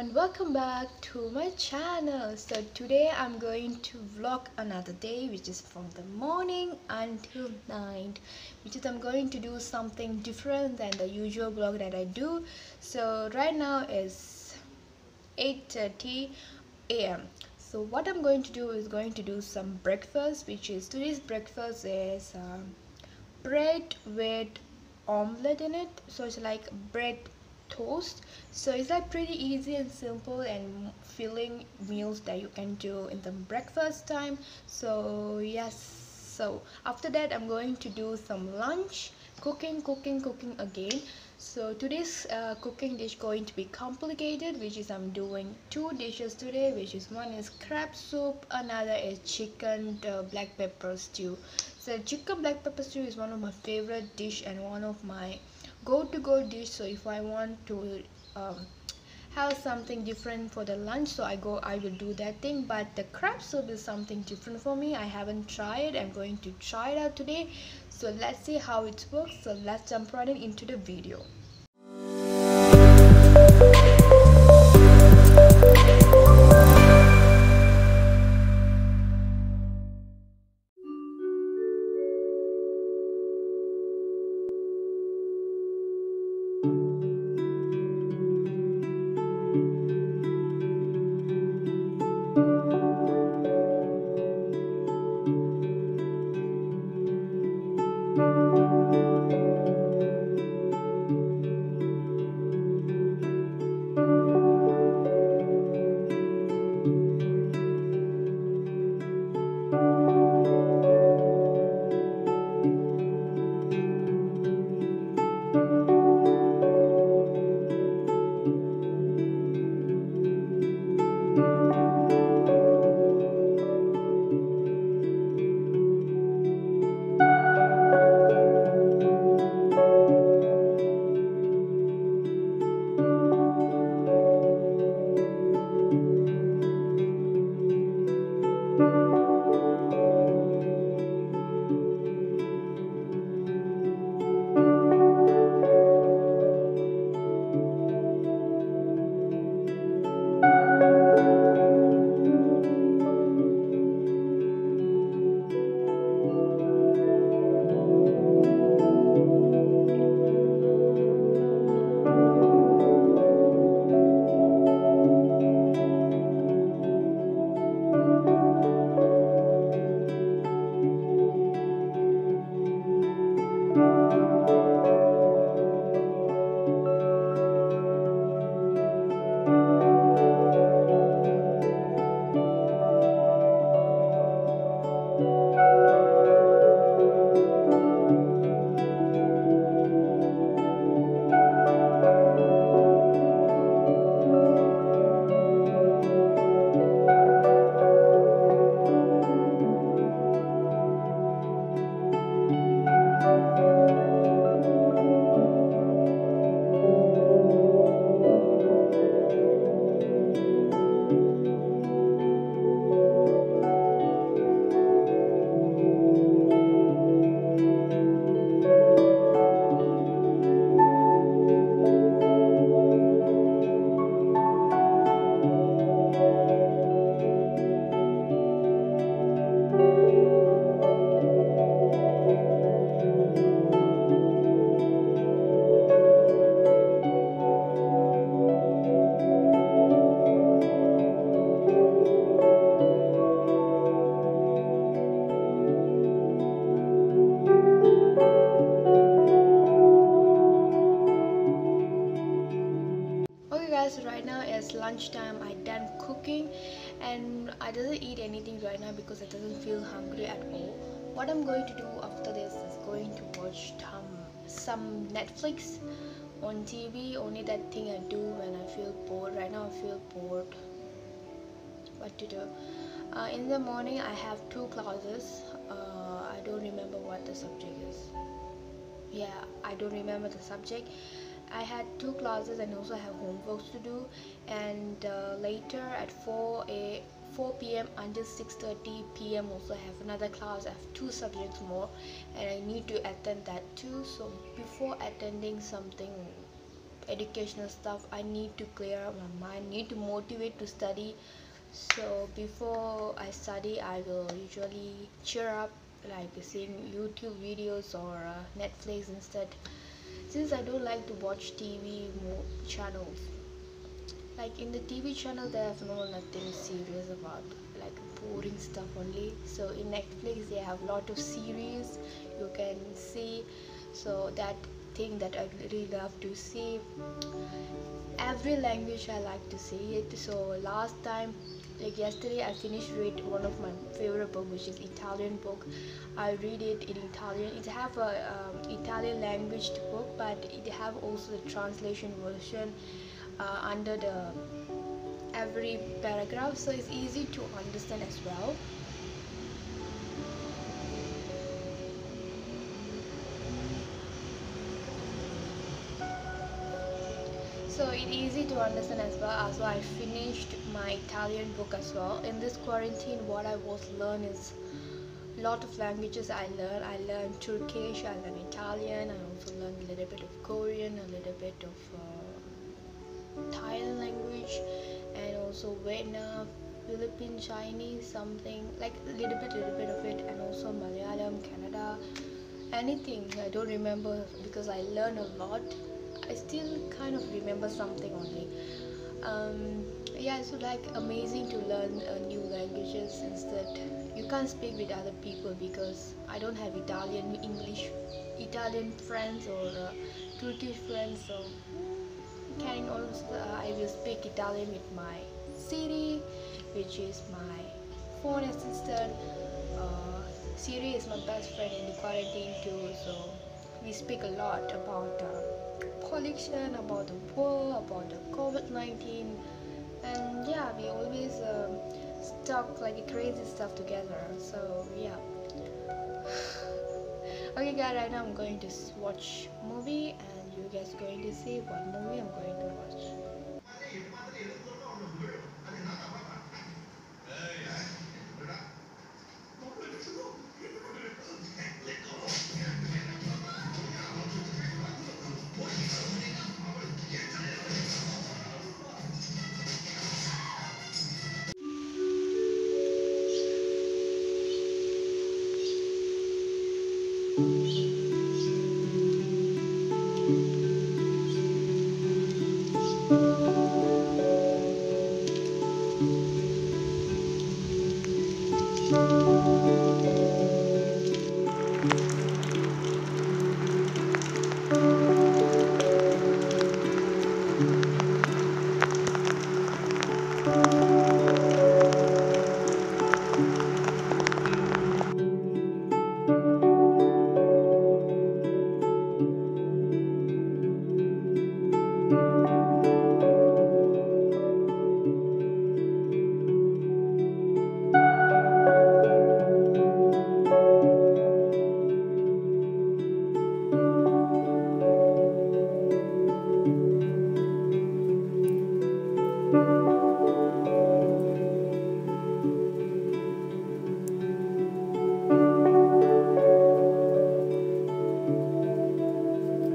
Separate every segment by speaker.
Speaker 1: everyone, welcome back to my channel. So today I'm going to vlog another day, which is from the morning until night, which is I'm going to do something different than the usual vlog that I do. So right now is 8:30 a.m. So what I'm going to do is going to do some breakfast, which is today's breakfast is bread with omelette in it. So it's like bread toast. So it's like pretty easy and simple and filling meals that you can do in the breakfast time. So yes, so after that I'm going to do some lunch, cooking again. So today's cooking dish going to be complicated, which is I'm doing two dishes today, which is one is crab soup, another is chicken black pepper stew. So chicken black pepper stew is one of my favorite dish and one of my go dish. So if I want to have something different for the lunch, so I will do that thing. But the crab soup is something different for me. I haven't tried. I'm going to try it out today. So let's see how it works. So let's jump right into the video. Okay guys, so right now it's lunchtime. I done cooking and I doesn't eat anything right now because I doesn't feel hungry at all. What I'm going to do after this is going to watch some Netflix on TV. Only that thing I do when I feel bored. Right now I feel bored. What to do? In the morning I have two classes. I don't remember what the subject is. Yeah, I don't remember the subject. I had two classes and also have homeworks to do, and later at 4 p.m. until 6:30 p.m. also have another class. I have two subjects more and I need to attend that too. So before attending something educational stuff, I need to clear up my mind, need to motivate to study. So before I study, I will usually cheer up like seeing YouTube videos or Netflix instead, since I don't like to watch TV channels. Like in the TV channel, they have nothing serious about, like boring stuff only. So in Netflix, they have lot of series you can see. So that thing that I really love to see. Every language I like to see it. So last time, like yesterday, I finished read one of my favorite book, which is Italian book. I read it in Italian. It have a Italian language book, but it have also the translation version under the every paragraph, so it's easy to understand as well. So it's easy to understand as well. So I finished my Italian book as well. In this quarantine, what I was learn is lot of languages I learned Turkish, I learned Italian, I also learned a little bit of Korean, a little bit of Thai language, and also Vietnam, Philippine, Chinese, something like a little bit of it, and also Malayalam, Canada, anything. I don't remember because I learned a lot. I still kind of remember something only. Yeah, so like amazing to learn new languages instead. You can't speak with other people because I don't have Italian friends or Turkish friends, so can also I will speak Italian with my Siri, which is my phone assistant. Siri is my best friend in the quarantine too, so we speak a lot about collection, about the war, about the COVID-19, and yeah, we always talk like a crazy stuff together. So yeah. Okay guys, right now I'm going to watch movie, and you guys going to see what movie I'm going to watch.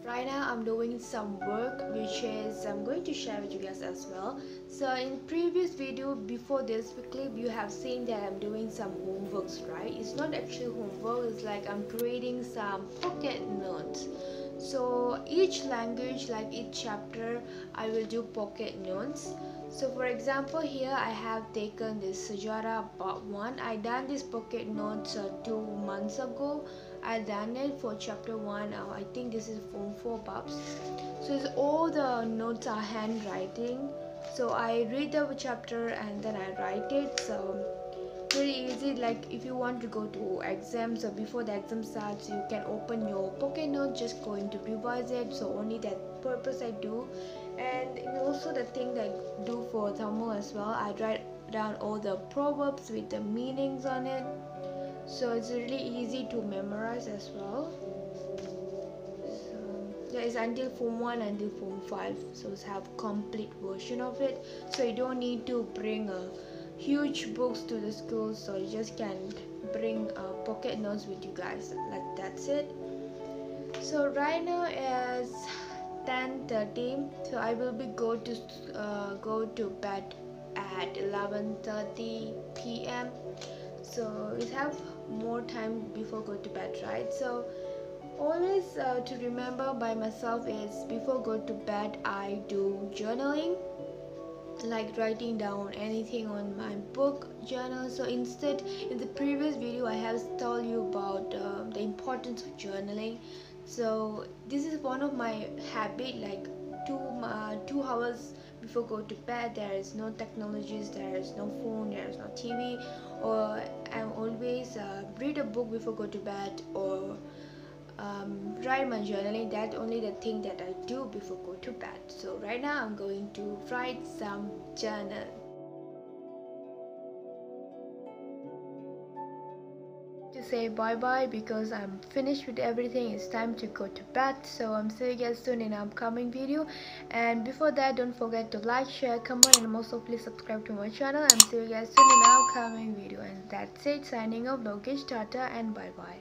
Speaker 1: Right now I'm doing some work which is I'm going to share with you guys as well. So in previous video before this clip, you have seen that I'm doing some homeworks, right? It's not actually homework, it's like I'm creating some pocket notes. So each language, like each chapter, I will do pocket notes. So for example, here I have taken this Sejarah part 1. I done this pocket notes 2 months ago. I done it for chapter 1. I think this is Form 4 Babs. So it's all the notes are handwriting. So I read the chapter and then I write it. So very easy, like if you want to go to exams or before the exam starts, you can open your pocket note, just going to revise it. So only that purpose I do. And also the thing that I do for Tamil as well, I write down all the proverbs with the meanings on it. So it's really easy to memorize as well. So yeah, it's until Form 1 until Form 5, so it's have complete version of it. So you don't need to bring huge books to the school, so you just can bring pocket notes with you guys, like that's it. So right now is 10:30, so I will be go to bed at 11:30 p.m. So we have more time before go to bed, right? So always to remember by myself is before go to bed I do journaling, like writing down anything on my book journal. So instead, in the previous video I have told you about the importance of journaling. So this is one of my habit, like 2 hours before go to bed there is no technologies, there is no phone, there is no TV, or I'm always read a book before go to bed, or write my journaling. That's only the thing that I do before go to bed. So right now I'm going to write some journal. To say bye bye because I'm finished with everything. It's time to go to bed. So I'm seeing you guys soon in an upcoming video. And before that, don't forget to like, share, comment, and also please subscribe to my channel. I'm seeing you guys soon in an upcoming video. And that's it. Signing off, Lokesh, Tata, and bye bye.